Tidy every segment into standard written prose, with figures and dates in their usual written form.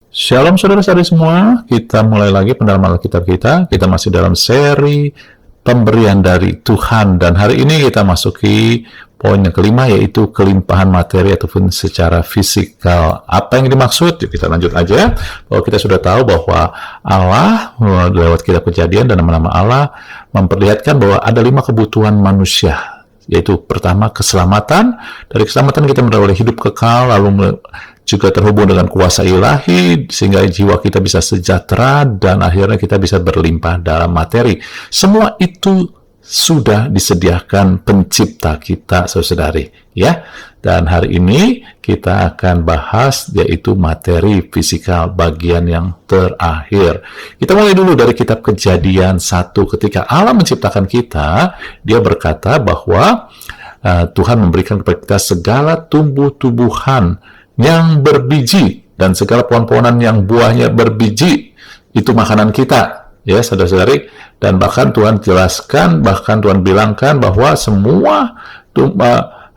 Shalom saudara-saudari semua, kita mulai lagi pendalaman Alkitab kita. Kita masih dalam seri pemberian dari Tuhan, dan hari ini kita masuki poin yang kelima, yaitu kelimpahan materi ataupun secara fisikal. Apa yang dimaksud? Yuk kita lanjut aja. Bahwa kita sudah tahu bahwa Allah lewat kitab Kejadian dan nama-nama Allah memperlihatkan bahwa ada 5 kebutuhan manusia, yaitu pertama keselamatan. Dari keselamatan kita memperoleh hidup kekal, lalu juga terhubung dengan kuasa ilahi, sehingga jiwa kita bisa sejahtera, dan akhirnya kita bisa berlimpah dalam materi. Semua itu sudah disediakan pencipta kita, saudari, ya. Dan hari ini kita akan bahas, yaitu materi fisikal bagian yang terakhir. Kita mulai dulu dari kitab Kejadian 1. Ketika Allah menciptakan kita, dia berkata bahwa Tuhan memberikan kepada kita segala tumbuh-tumbuhan yang berbiji dan segala pohon-pohonan yang buahnya berbiji, itu makanan kita, ya saudara-saudari. Dan bahkan Tuhan jelaskan, bahkan Tuhan bilangkan bahwa semua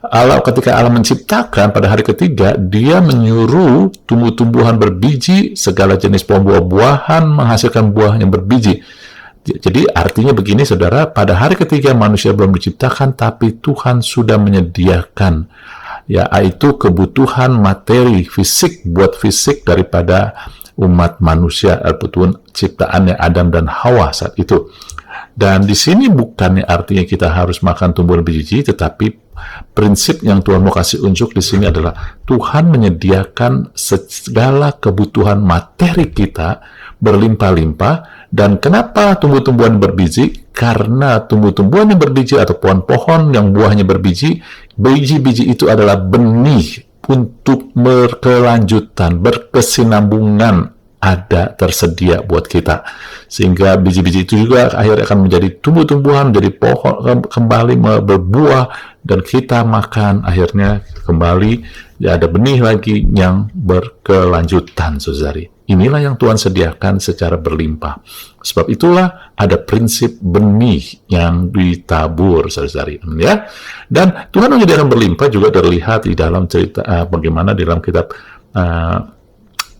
Allah, ketika Allah menciptakan pada hari ketiga, dia menyuruh tumbuh-tumbuhan berbiji, segala jenis pohon buah-buahan menghasilkan buah yang berbiji. Jadi artinya begini saudara, pada hari ketiga manusia belum diciptakan, tapi Tuhan sudah menyediakan, yaitu kebutuhan materi fisik, buat fisik daripada umat manusia, ataupun ciptaannya Adam dan Hawa saat itu. Dan di sini bukannya artinya kita harus makan tumbuhan berbiji, tetapi prinsip yang Tuhan mau kasih unjuk di sini adalah Tuhan menyediakan segala kebutuhan materi kita berlimpah-limpah. Dan kenapa tumbuh-tumbuhan berbiji? Karena tumbuh-tumbuhan yang berbiji atau pohon-pohon yang buahnya berbiji, biji-biji itu adalah benih untuk berkelanjutan, berkesinambungan, ada tersedia buat kita. Sehingga biji-biji itu juga akhirnya akan menjadi tumbuh-tumbuhan, menjadi pohon, kembali berbuah, dan kita makan, akhirnya kembali ada benih lagi yang berkelanjutan, saudari. Inilah yang Tuhan sediakan secara berlimpah. Sebab itulah ada prinsip benih yang ditabur, saudari, ya. Dan Tuhan menyediakan berlimpah juga terlihat di dalam cerita bagaimana di dalam kitab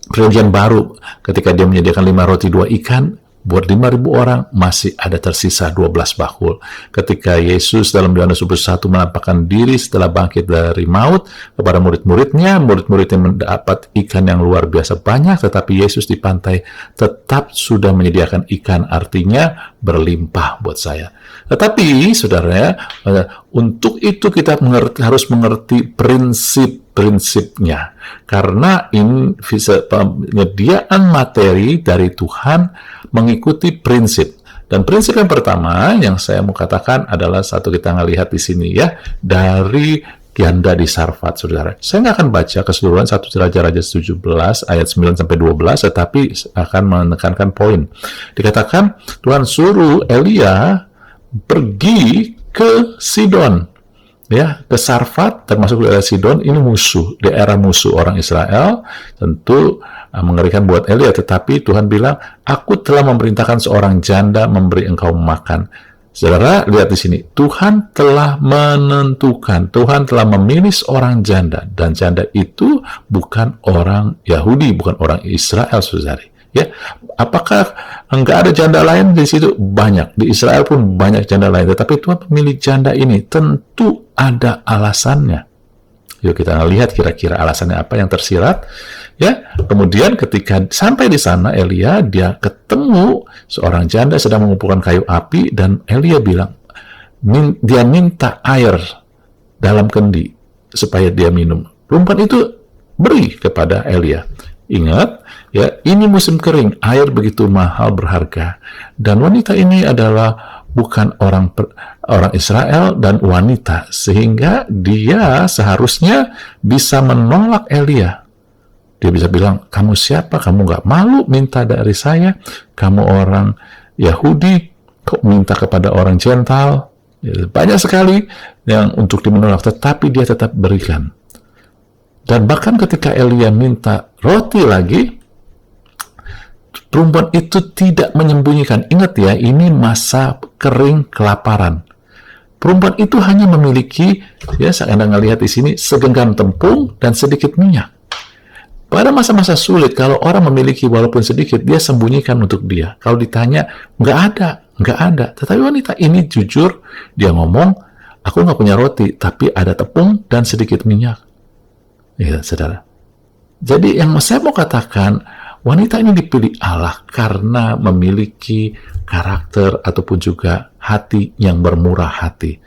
Perjanjian Baru, ketika dia menyediakan 5 roti 2 ikan buat 5.000 orang, masih ada tersisa 12 bakul. Ketika Yesus dalam Yohanes 21 menampakkan diri setelah bangkit dari maut kepada murid-muridnya mendapat ikan yang luar biasa banyak, tetapi Yesus di pantai tetap sudah menyediakan ikan, artinya berlimpah buat saya. Tetapi saudara, untuk itu kita harus mengerti prinsipnya, karena penyediaan materi dari Tuhan mengikuti prinsip. Dan prinsip yang pertama yang saya mau katakan adalah satu, kita ngelihat di sini ya, dari janda di Sarfat, saudara. Saya nggak akan baca keseluruhan 1 Raja-Raja 17 ayat 9-12, tetapi akan menekankan poin. Dikatakan Tuhan suruh Elia pergi ke Sidon, ya, ke Sarfat, termasuk daerah Sidon. Ini daerah musuh orang Israel, tentu mengerikan buat Elia. Tetapi Tuhan bilang, aku telah memerintahkan seorang janda memberi engkau makan. Saudara, lihat di sini, Tuhan telah menentukan, Tuhan telah memilih seorang janda, dan janda itu bukan orang Yahudi, bukan orang Israel, saudari. Ya, apakah enggak ada janda lain di situ? Banyak. Di Israel pun banyak janda lain. Tetapi Tuhan memilih janda ini. Tentu ada alasannya. Yuk kita lihat kira-kira alasannya apa yang tersirat. Ya, kemudian ketika sampai di sana Elia, dia ketemu seorang janda sedang mengumpulkan kayu api, dan Elia bilang, dia minta air dalam kendi supaya dia minum. Perempuan itu beri kepada Elia. Ingat, ya, ini musim kering, air begitu mahal, berharga. Dan wanita ini adalah bukan orang Israel dan wanita, sehingga dia seharusnya bisa menolak Elia. Dia bisa bilang, kamu siapa? Kamu nggak malu minta dari saya? Kamu orang Yahudi, kok minta kepada orang Gentile? Ya, banyak sekali yang untuk dimenolak, tetapi dia tetap berikan. Dan bahkan ketika Elia minta roti lagi, perempuan itu tidak menyembunyikan. Ingat ya, ini masa kering kelaparan. Perempuan itu hanya memiliki, ya, saya Anda ngelihat di sini, segenggam tepung dan sedikit minyak. Pada masa-masa sulit, kalau orang memiliki walaupun sedikit, dia sembunyikan untuk dia. Kalau ditanya, nggak ada. Tetapi wanita ini jujur, dia ngomong, aku nggak punya roti, tapi ada tepung dan sedikit minyak. Ya, saudara. Jadi yang saya mau katakan, wanita ini dipilih Allah karena memiliki karakter ataupun juga hati yang bermurah hati.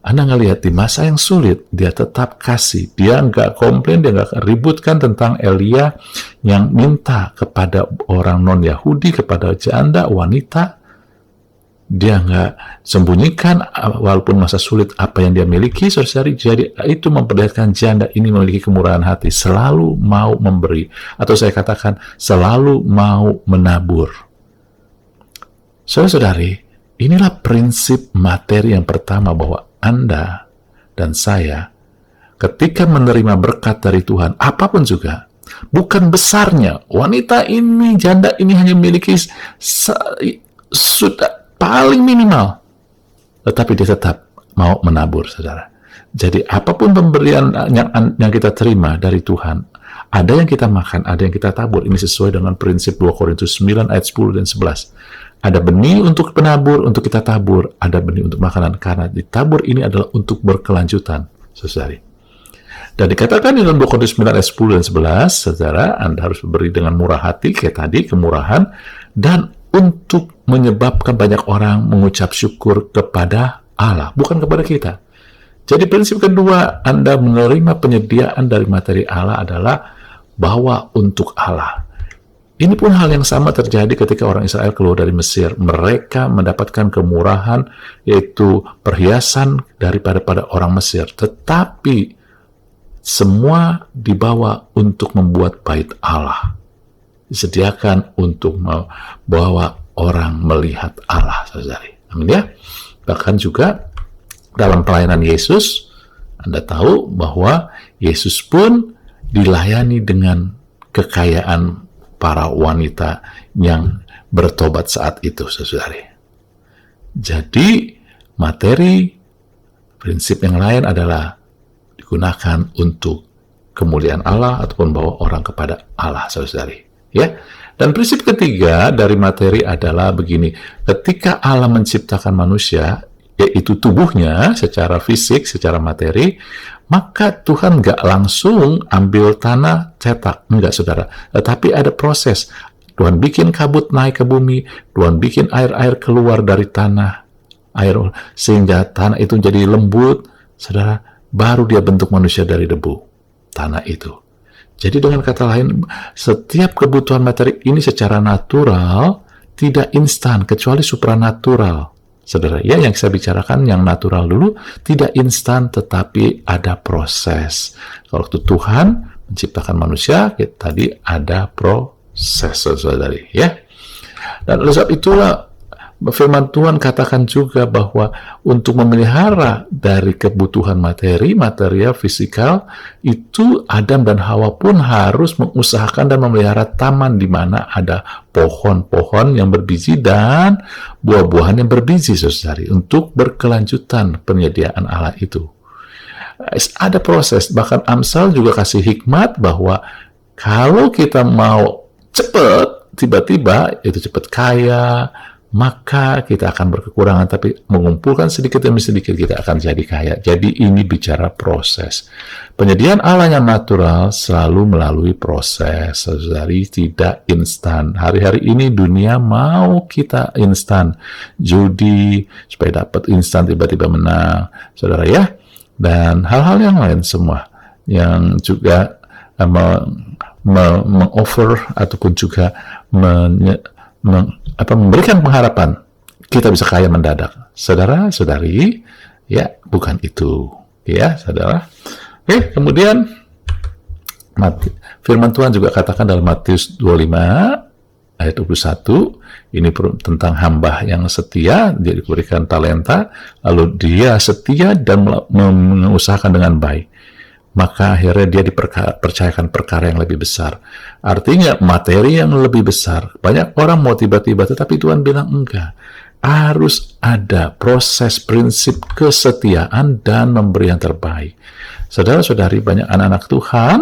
Anda ngelihat di masa yang sulit, dia tetap kasih. Dia nggak komplain, dia nggak ributkan tentang Elia yang minta kepada orang non-Yahudi, kepada janda, wanita. Dia nggak sembunyikan walaupun masa sulit apa yang dia miliki, saudari. Jadi itu memperlihatkan janda ini memiliki kemurahan hati, selalu mau memberi. Atau saya katakan, selalu mau menabur. Saudari, inilah prinsip materi yang pertama bahwa Anda dan saya ketika menerima berkat dari Tuhan, apapun juga, bukan besarnya. Wanita ini, janda ini hanya memiliki sudah paling minimal, tetapi dia tetap mau menabur, saudara. Jadi apapun pemberian yang kita terima dari Tuhan, ada yang kita makan, ada yang kita tabur. Ini sesuai dengan prinsip 2 Korintus 9 ayat 10 dan 11. Ada benih untuk penabur, untuk kita tabur. Ada benih untuk makanan. Karena ditabur ini adalah untuk berkelanjutan, saudari. Dan dikatakan di dalam 2 Korintus 9 ayat 10 dan 11, saudara, Anda harus beri dengan murah hati, kayak tadi, kemurahan, dan untuk menyebabkan banyak orang mengucap syukur kepada Allah, bukan kepada kita. Jadi prinsip kedua, Anda menerima penyediaan dari materi Allah adalah bahwa untuk Allah. Ini pun hal yang sama terjadi ketika orang Israel keluar dari Mesir. Mereka mendapatkan kemurahan, yaitu perhiasan daripada orang Mesir. Tetapi semua dibawa untuk membuat bait Allah. Disediakan untuk membawa orang melihat Allah, saudari. Amin ya. Bahkan juga dalam pelayanan Yesus, Anda tahu bahwa Yesus pun dilayani dengan kekayaan para wanita yang bertobat saat itu, saudari. Jadi, materi, prinsip yang lain adalah digunakan untuk kemuliaan Allah ataupun bawa orang kepada Allah, saudari. Ya. Dan prinsip ketiga dari materi adalah begini, ketika Allah menciptakan manusia, yaitu tubuhnya secara fisik, secara materi, maka Tuhan nggak langsung ambil tanah cetak, enggak, saudara. Tetapi ada proses. Tuhan bikin kabut naik ke bumi, Tuhan bikin air-air keluar dari tanah, air sehingga tanah itu jadi lembut, saudara. Baru dia bentuk manusia dari debu tanah itu. Jadi dengan kata lain, setiap kebutuhan materi ini secara natural tidak instan, kecuali supranatural. Saudara, ya, yang saya bicarakan yang natural dulu, tidak instan tetapi ada proses. Kalau waktu Tuhan menciptakan manusia, tadi ada proses, saudari, ya. Dan oleh sebab itulah firman Tuhan katakan juga bahwa untuk memelihara dari kebutuhan material, fisikal, itu Adam dan Hawa pun harus mengusahakan dan memelihara taman di mana ada pohon-pohon yang berbiji dan buah-buahan yang berbiji, saudari, untuk berkelanjutan penyediaan Allah itu. Ada proses, bahkan Amsal juga kasih hikmat bahwa kalau kita mau cepat, tiba-tiba itu cepat kaya, maka kita akan berkekurangan, tapi mengumpulkan sedikit demi sedikit kita akan jadi kaya. Jadi ini bicara proses. Penyediaan Allah yang natural selalu melalui proses, saudari, tidak instan. Hari-hari ini dunia mau kita instan. Judi, supaya dapat instan tiba-tiba menang, saudara, ya. Dan hal-hal yang lain semua, yang juga meng-offer ataupun juga memberikan pengharapan kita bisa kaya mendadak. Saudara-saudari, ya, bukan itu, ya, saudara. Oke, kemudian firman Tuhan juga katakan dalam Matius 25 ayat 21, ini tentang hamba yang setia. Dia diberikan talenta, lalu dia setia dan mengusahakan dengan baik, maka akhirnya dia dipercayakan perkara yang lebih besar. Artinya materi yang lebih besar. Banyak orang mau tiba-tiba, tetapi Tuhan bilang enggak. harus ada proses prinsip kesetiaan dan memberi yang terbaik. Saudara-saudari, banyak anak-anak Tuhan,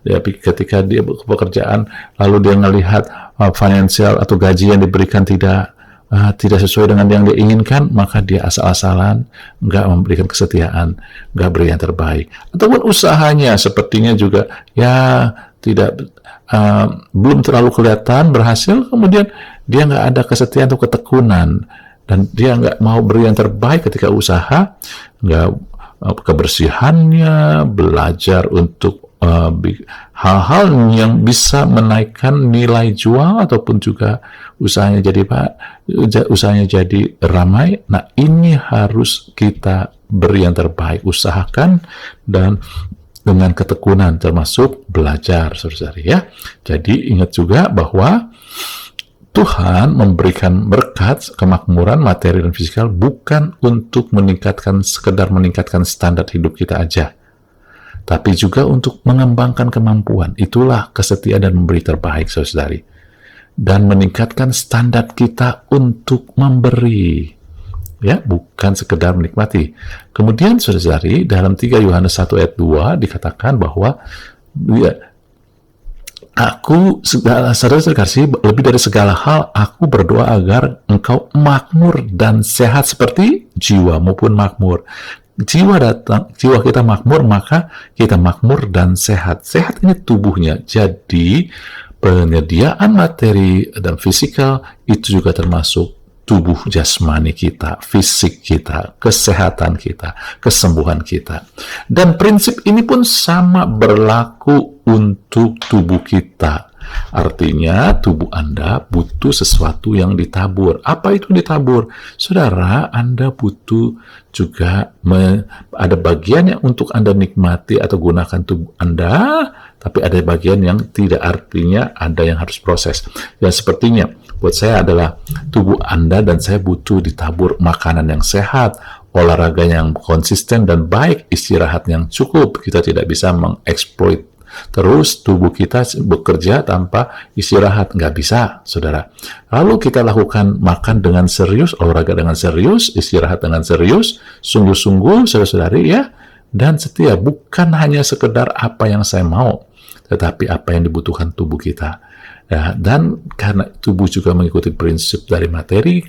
ya, ketika dia pekerjaan, lalu dia melihat finansial atau gaji yang diberikan tidak sesuai dengan yang dia inginkan, maka dia asal-asalan, nggak memberikan kesetiaan, nggak beri yang terbaik. Ataupun usahanya sepertinya juga ya tidak belum terlalu kelihatan berhasil, kemudian dia nggak ada kesetiaan atau ketekunan, dan dia nggak mau beri yang terbaik ketika usaha, nggak kebersihannya, belajar untuk hal-hal yang bisa menaikkan nilai jual ataupun juga usahanya jadi ramai. Nah, ini harus kita beri yang terbaik, usahakan dan dengan ketekunan, termasuk belajar, saudara-saudari ya. Jadi ingat juga bahwa Tuhan memberikan berkat, kemakmuran, materi dan fisikal bukan untuk sekedar meningkatkan standar hidup kita aja, tapi juga untuk mengembangkan kemampuan. Itulah kesetiaan dan memberi terbaik, saudari. Dan meningkatkan standar kita untuk memberi. Ya, bukan sekedar menikmati. Kemudian, saudari, dalam 3 Yohanes 1 ayat 2 dikatakan bahwa aku, saudara terkasih, lebih dari segala hal, aku berdoa agar engkau makmur dan sehat seperti jiwamu pun makmur. Jiwa kita makmur, maka kita makmur dan sehat. Sehat ini tubuhnya. Jadi, penyediaan materi dan fisikal itu juga termasuk tubuh jasmani kita, fisik kita, kesehatan kita, kesembuhan kita. Dan prinsip ini pun sama berlaku untuk tubuh kita. Artinya, tubuh Anda butuh sesuatu yang ditabur. Apa itu ditabur? Saudara, Anda butuh juga ada bagian yang untuk Anda nikmati atau gunakan tubuh Anda, tapi ada bagian yang tidak, artinya ada yang harus proses. Ya, sepertinya buat saya adalah tubuh Anda dan saya butuh ditabur makanan yang sehat, olahraga yang konsisten dan baik, istirahat yang cukup. Kita tidak bisa mengeksploit terus tubuh kita bekerja tanpa istirahat, nggak bisa, saudara. Lalu kita lakukan makan dengan serius, olahraga dengan serius, istirahat dengan serius, sungguh-sungguh, saudara-saudari ya, dan setia. Bukan hanya sekedar apa yang saya mau, tetapi apa yang dibutuhkan tubuh kita. Ya, dan karena tubuh juga mengikuti prinsip dari materi,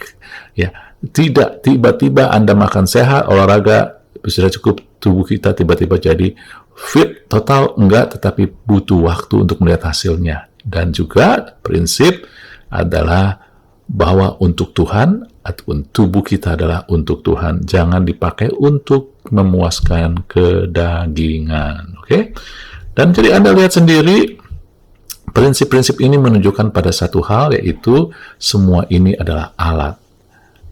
ya, tidak tiba-tiba Anda makan sehat, olahraga sudah cukup, tubuh kita tiba-tiba jadi fit total, enggak, tetapi butuh waktu untuk melihat hasilnya. Dan juga prinsip adalah bahwa untuk Tuhan, ataupun tubuh kita adalah untuk Tuhan, jangan dipakai untuk memuaskan kedagingan. Oke? Dan jadi Anda lihat sendiri, prinsip-prinsip ini menunjukkan pada satu hal, yaitu semua ini adalah alat.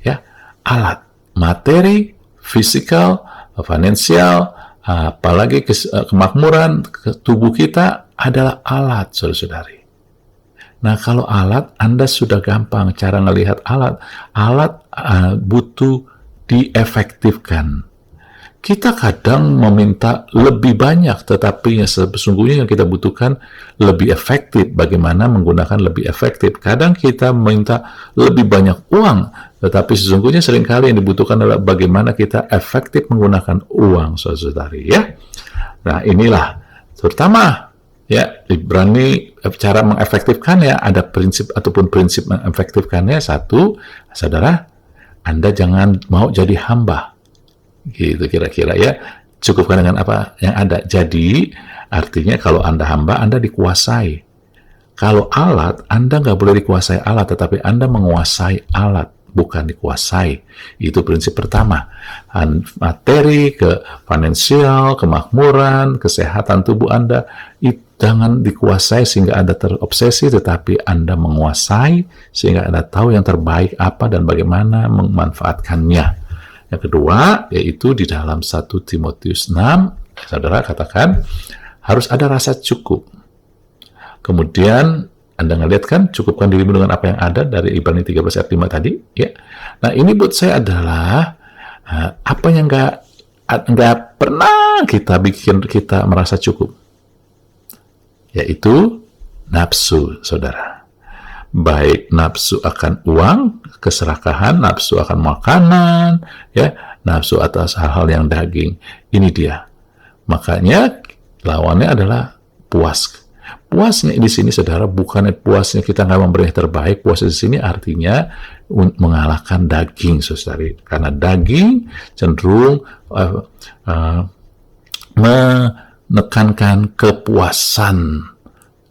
Ya, alat, materi, fisikal, finansial, apalagi kemakmuran tubuh kita adalah alat, saudara-saudari. Nah, kalau alat, Anda sudah gampang cara melihat alat. Alat butuh diefektifkan. Kita kadang meminta lebih banyak, tetapi yang sesungguhnya yang kita butuhkan lebih efektif. Bagaimana menggunakan lebih efektif? Kadang kita minta lebih banyak uang, tetapi sesungguhnya seringkali yang dibutuhkan adalah bagaimana kita efektif menggunakan uang, saudari ya. Nah, inilah terutama ya Ibrani, cara mengefektifkan ya, ada prinsip ataupun prinsip mengefektifkannya. Satu, saudara, Anda jangan mau jadi hamba. Gitu kira-kira ya, cukupkan dengan apa yang ada. Jadi artinya kalau Anda hamba, Anda dikuasai. Kalau alat, Anda nggak boleh dikuasai alat, tetapi Anda menguasai alat, bukan dikuasai. Itu prinsip pertama. Materi, finansial, kemakmuran, kesehatan tubuh Anda, itu jangan dikuasai sehingga Anda terobsesi, tetapi Anda menguasai sehingga Anda tahu yang terbaik apa dan bagaimana memanfaatkannya. Yang kedua, yaitu di dalam 1 Timotius 6, saudara katakan, harus ada rasa cukup. Kemudian, Anda ngelihat kan, cukupkan dirimu dengan apa yang ada, dari Ibrani 13 ayat 5 tadi. Ya. Nah, ini buat saya adalah, apa yang nggak pernah kita bikin kita merasa cukup. Yaitu, nafsu, saudara. baik nafsu akan uang, keserakahan, nafsu akan makanan, ya, nafsu atas hal-hal yang daging. Ini dia. Makanya lawannya adalah puas. Puasnya di sini, saudara, bukannya puasnya kita nggak memberi yang terbaik. Puas di sini artinya mengalahkan daging, saudari. Karena daging cenderung menekankan kepuasan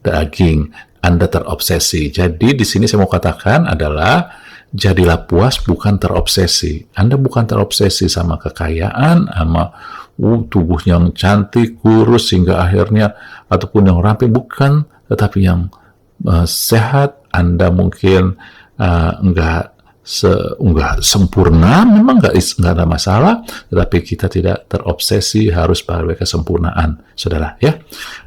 daging. Anda terobsesi. Jadi di sini saya mau katakan adalah jadilah puas, bukan terobsesi. Anda bukan terobsesi sama kekayaan, sama tubuh yang cantik, kurus, sehingga akhirnya, ataupun yang rapi, bukan, tetapi yang sehat. Anda mungkin enggak sempurna, memang enggak ada masalah, tetapi kita tidak terobsesi harus pada kesempurnaan, saudara, ya.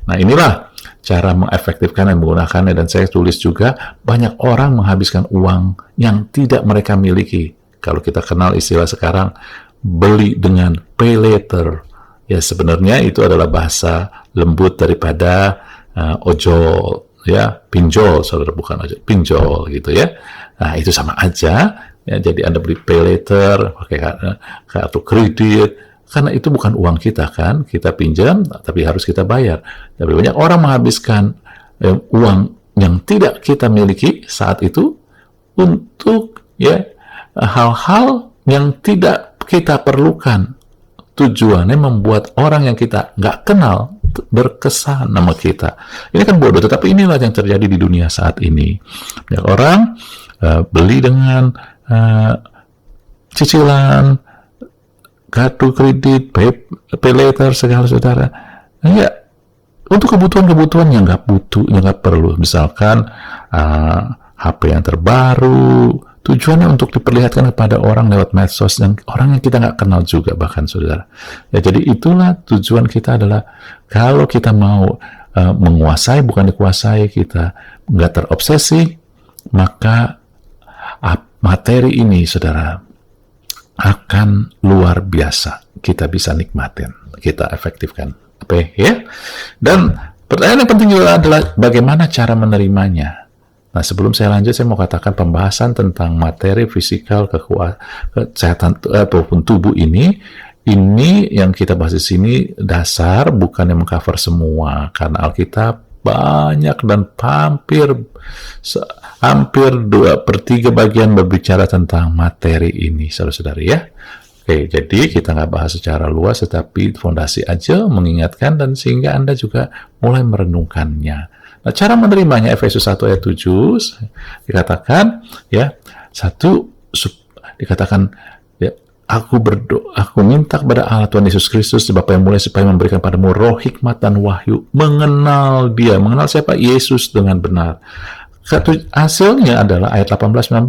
Nah, inilah cara mengefektifkan dan menggunakannya. Dan saya tulis juga, banyak orang menghabiskan uang yang tidak mereka miliki. Kalau kita kenal istilah sekarang, beli dengan pay later. Ya, sebenarnya itu adalah bahasa lembut daripada ojol, ya, pinjol, saudara, bukan ojol, pinjol gitu ya. Nah, itu sama aja. Ya, jadi Anda beli pay later, pakai kartu kredit, karena itu bukan uang kita, kan? Kita pinjam, tapi harus kita bayar. Tapi banyak orang menghabiskan uang yang tidak kita miliki saat itu untuk, ya, hal-hal yang tidak kita perlukan. Tujuannya membuat orang yang kita nggak kenal berkesan sama kita. Ini kan bodoh, tetapi inilah yang terjadi di dunia saat ini. Banyak orang beli dengan cicilan, kartu kredit, pay later, segala, saudara. Ya, untuk kebutuhan-kebutuhan yang nggak perlu. Misalkan HP yang terbaru, tujuannya untuk diperlihatkan kepada orang lewat medsos, dan orang yang kita nggak kenal juga bahkan, saudara. Ya, jadi itulah tujuan kita adalah, kalau kita mau menguasai, bukan dikuasai, kita nggak terobsesi, maka materi ini, saudara, akan luar biasa. Kita bisa nikmatin, kita efektifkan. Oke, ya? Dan pertanyaan yang penting juga adalah bagaimana cara menerimanya. Nah, sebelum saya lanjut, saya mau katakan pembahasan tentang materi fisikal, kesehatan ataupun tubuh ini yang kita bahas di sini dasar, bukan yang mengcover semua, karena Alkitab banyak dan hampir 2/3 bagian berbicara tentang materi ini, saudara-saudari, ya. Oke, jadi kita nggak bahas secara luas, tetapi fondasi aja, mengingatkan, dan sehingga Anda juga mulai merenungkannya. Nah, cara menerimanya, Efesus 1 ayat 7 dikatakan, ya, dikatakan, ya, aku berdoa, aku minta kepada Allah Tuhan Yesus Kristus, Bapa yang mulia, supaya memberikan padamu roh hikmat dan wahyu, mengenal Dia, mengenal siapa? Yesus dengan benar. Hasilnya adalah ayat 18-19.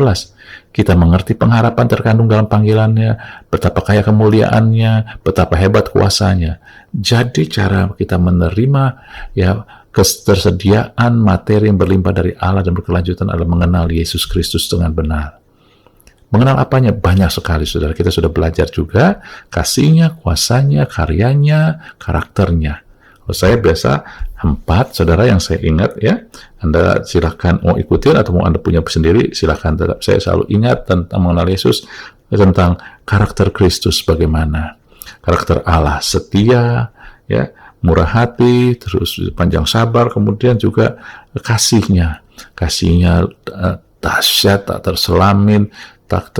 Kita mengerti pengharapan terkandung dalam panggilannya, betapa kaya kemuliaannya, betapa hebat kuasanya. Jadi cara kita menerima, ya, ketersediaan materi yang berlimpah dari Allah dan berkelanjutan adalah mengenal Yesus Kristus dengan benar. Mengenal apanya? Banyak sekali, saudara. Kita sudah belajar juga kasihnya, kuasanya, karyanya, karakternya. Kalau saya biasa 4, saudara, yang saya ingat, ya. Anda silahkan mau ikutin atau mau Anda punya sendiri, silahkan. Saya selalu ingat tentang mengenal Yesus, tentang karakter Kristus bagaimana. Karakter Allah setia, ya, murah hati, terus panjang sabar, kemudian juga kasihnya dahsyat, tak terselamin, tak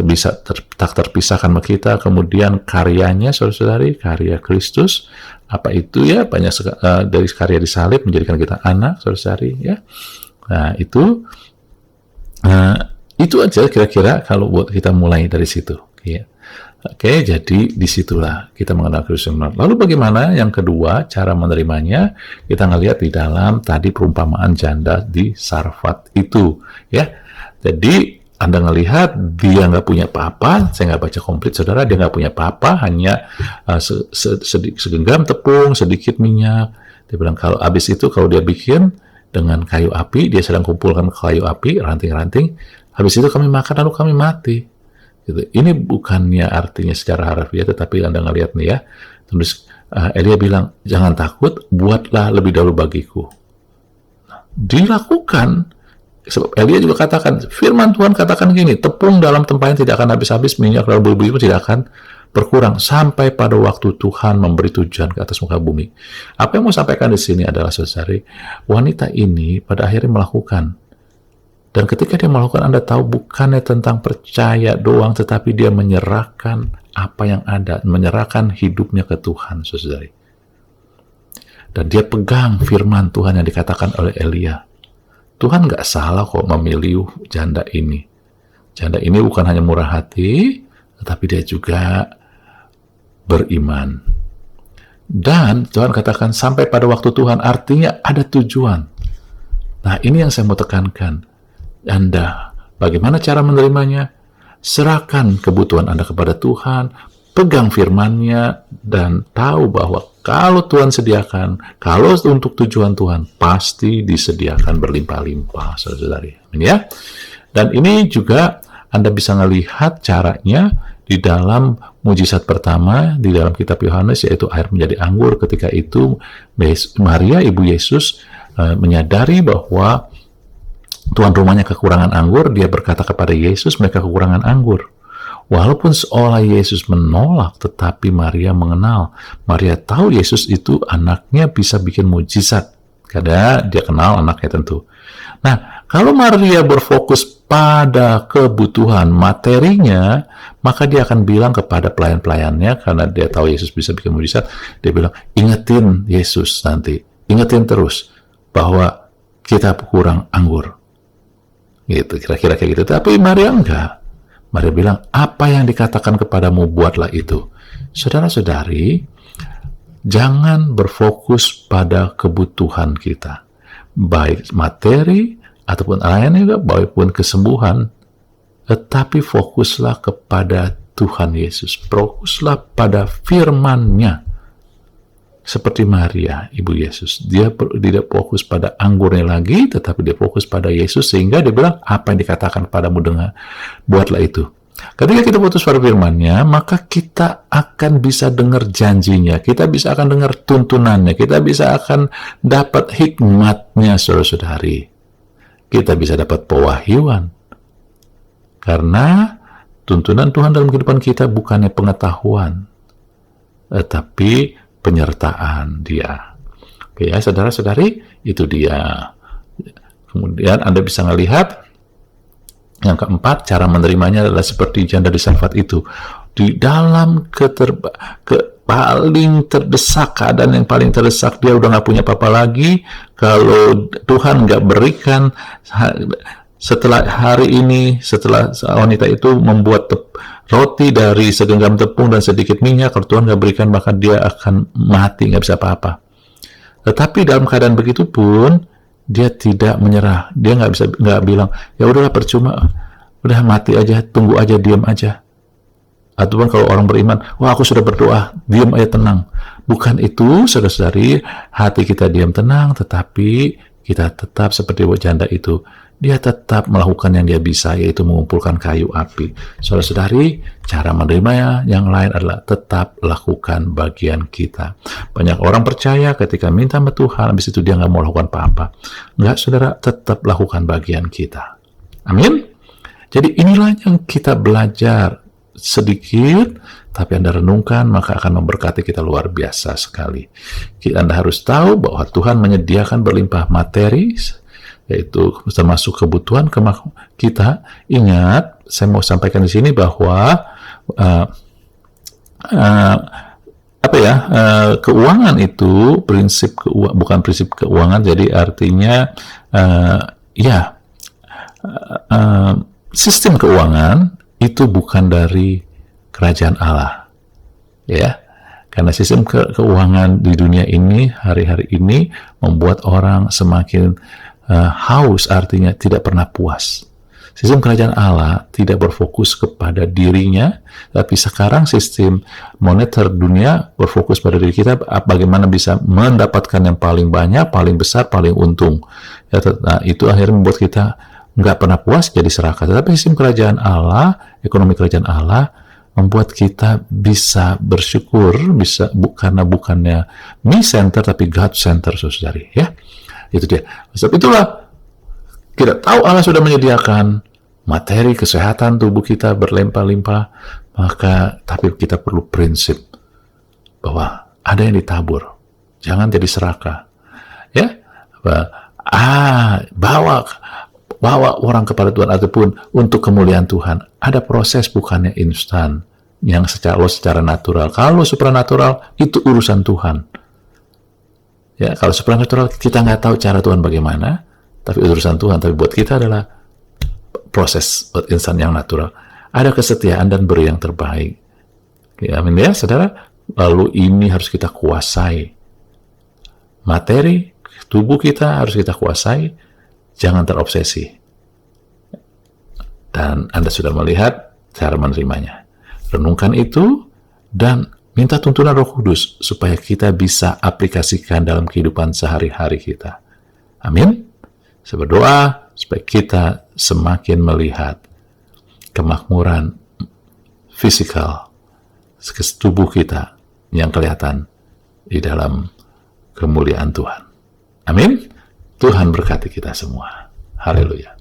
terpisahkan sama kita. Kemudian karyanya, saudara-saudari, karya Kristus, apa itu, ya, banyak dari karya di salib menjadikan kita anak, saudara-saudari, ya. Nah, itu aja kira-kira kalau buat kita mulai dari situ, ya. Oke, jadi disitulah kita mengenal Kristus yang benar. Lalu bagaimana yang kedua cara menerimanya? Kita ngelihat di dalam tadi perumpamaan janda di Sarfat itu, ya. Jadi Anda ngelihat dia nggak punya apa-apa, saya nggak baca komplit, saudara, dia nggak punya apa-apa, hanya segenggam tepung, sedikit minyak. Dia bilang kalau habis itu, kalau dia bikin dengan kayu api, dia sedang kumpulkan kayu api, ranting-ranting, habis itu kami makan lalu kami mati. Gitu. Ini bukannya artinya secara harfiah, tetapi Anda ngelihat nih, ya. Terus Elia bilang, jangan takut, buatlah lebih dahulu bagiku. Nah, dilakukan, Sebab Elia juga katakan, firman Tuhan katakan gini, tepung dalam tempayan tidak akan habis-habis, minyak dalam bumi pun tidak akan berkurang sampai pada waktu Tuhan memberi tujuan ke atas muka bumi. Apa yang mau sampaikan di sini adalah, saudari, wanita ini pada akhirnya melakukan. Dan ketika dia melakukan, Anda tahu bukannya tentang percaya doang, tetapi dia menyerahkan apa yang ada, menyerahkan hidupnya ke Tuhan, saudari. Dan dia pegang firman Tuhan yang dikatakan oleh Elia. Tuhan nggak salah kok memilih janda ini. Janda ini bukan hanya murah hati, tetapi dia juga beriman. Dan Tuhan katakan sampai pada waktu Tuhan, artinya ada tujuan. Nah, ini yang saya mau tekankan. Anda, bagaimana cara menerimanya? Serahkan kebutuhan Anda kepada Tuhan, pegang firman-Nya, dan tahu bahwa kalau Tuhan sediakan, kalau untuk tujuan Tuhan, pasti disediakan berlimpah-limpah, saudari. Ya. Dan ini juga Anda bisa melihat caranya di dalam mujizat pertama, di dalam kitab Yohanes, yaitu air menjadi anggur. Ketika itu, Maria, ibu Yesus, menyadari bahwa tuan rumahnya kekurangan anggur, dia berkata kepada Yesus, mereka kekurangan anggur. Walaupun seolah Yesus menolak, tetapi Maria mengenal. Maria tahu Yesus itu anaknya bisa bikin mujizat. Karena dia kenal anaknya tentu. Nah, kalau Maria berfokus pada kebutuhan materinya, maka dia akan bilang kepada pelayan-pelayannya, karena dia tahu Yesus bisa bikin mujizat, dia bilang, ingetin Yesus nanti. Ingetin terus bahwa kita kurang anggur. Gitu, kira-kira kayak gitu. Tapi Maria enggak. Maria bilang, apa yang dikatakan kepadamu, buatlah itu. Saudara-saudari, jangan berfokus pada kebutuhan kita. Baik materi, ataupun lainnya, baik pun kesembuhan. Tetapi fokuslah kepada Tuhan Yesus. Fokuslah pada firman-Nya. Seperti Maria, ibu Yesus. Dia tidak fokus pada anggurnya lagi, tetapi dia fokus pada Yesus, sehingga dia bilang, apa yang dikatakan padamu dengar, buatlah itu. Ketika kita fokus pada firman-Nya, maka kita akan bisa dengar janjinya, kita bisa akan dengar tuntunannya, kita bisa akan dapat hikmatnya, saudara-saudari. Kita bisa dapat pewahyuan. Karena tuntunan Tuhan dalam kehidupan kita bukannya pengetahuan, tetapi penyertaan dia. Oke ya, saudara-saudari, itu dia. Kemudian Anda bisa melihat yang keempat, cara menerimanya adalah seperti janda di Sarfat itu. Di dalam paling terdesak, keadaan yang paling terdesak, dia udah nggak punya apa-apa lagi. Kalau Tuhan nggak berikan, setelah hari ini, setelah wanita itu membuat roti dari segenggam tepung dan sedikit minyak, kalau Tuhan nggak berikan, maka dia akan mati, nggak bisa apa-apa. Tetapi dalam keadaan begitu pun, dia tidak menyerah. Dia nggak bilang, ya udahlah percuma, udah mati aja, tunggu aja, diam aja. Ataupun kalau orang beriman, wah aku sudah berdoa, diam aja, tenang. Bukan itu, saudara-saudari, hati kita diam tenang, tetapi kita tetap seperti janda itu. Dia tetap melakukan yang dia bisa, yaitu mengumpulkan kayu api. Saudara-saudari, cara menerimanya yang lain adalah tetap lakukan bagian kita. Banyak orang percaya ketika minta sama Tuhan, habis itu dia nggak mau lakukan apa-apa. Nggak, saudara, tetap lakukan bagian kita. Amin? Jadi inilah yang kita belajar sedikit, tapi Anda renungkan, maka akan memberkati kita luar biasa sekali. Anda harus tahu bahwa Tuhan menyediakan berlimpah materi, yaitu termasuk kebutuhan kita. Ingat, saya mau sampaikan di sini bahwa keuangan itu bukan prinsip keuangan, jadi artinya sistem keuangan itu bukan dari kerajaan Allah, ya. Karena sistem keuangan di dunia ini, hari-hari ini, membuat orang semakin haus, artinya tidak pernah puas. Sistem kerajaan Allah tidak berfokus kepada dirinya, tapi sekarang sistem moneter dunia berfokus pada diri kita, bagaimana bisa mendapatkan yang paling banyak, paling besar, paling untung. Ya, nah, itu akhirnya membuat kita nggak pernah puas, jadi serakah. Tetapi sistem kerajaan Allah, ekonomi kerajaan Allah, membuat kita bisa bersyukur, karena bukannya me center tapi God center, saudari, ya. Itu dia. Sebab itulah Kita tahu Allah sudah menyediakan materi kesehatan tubuh kita berlimpah-limpah, maka tapi kita perlu prinsip bahwa ada yang ditabur. Jangan jadi serakah. Ya, bawa orang kepada Tuhan ataupun untuk kemuliaan Tuhan. Ada proses, bukannya instan yang secara natural. Kalau supranatural itu urusan Tuhan. Ya, kalau supranatural kita nggak tahu cara Tuhan bagaimana, tapi urusan Tuhan. Tapi buat kita adalah proses buat insan yang natural. Ada kesetiaan dan beri yang terbaik. Ya, amin ya, saudara. Lalu ini harus kita kuasai. Materi tubuh kita harus kita kuasai. Jangan terobsesi. Dan Anda sudah melihat cara menerimanya. Renungkan itu dan minta tuntunan Roh Kudus supaya kita bisa aplikasikan dalam kehidupan sehari-hari kita. Amin. Saya berdoa supaya kita semakin melihat kemakmuran fisikal tubuh kita yang kelihatan di dalam kemuliaan Tuhan. Amin. Tuhan berkati kita semua. Haleluya.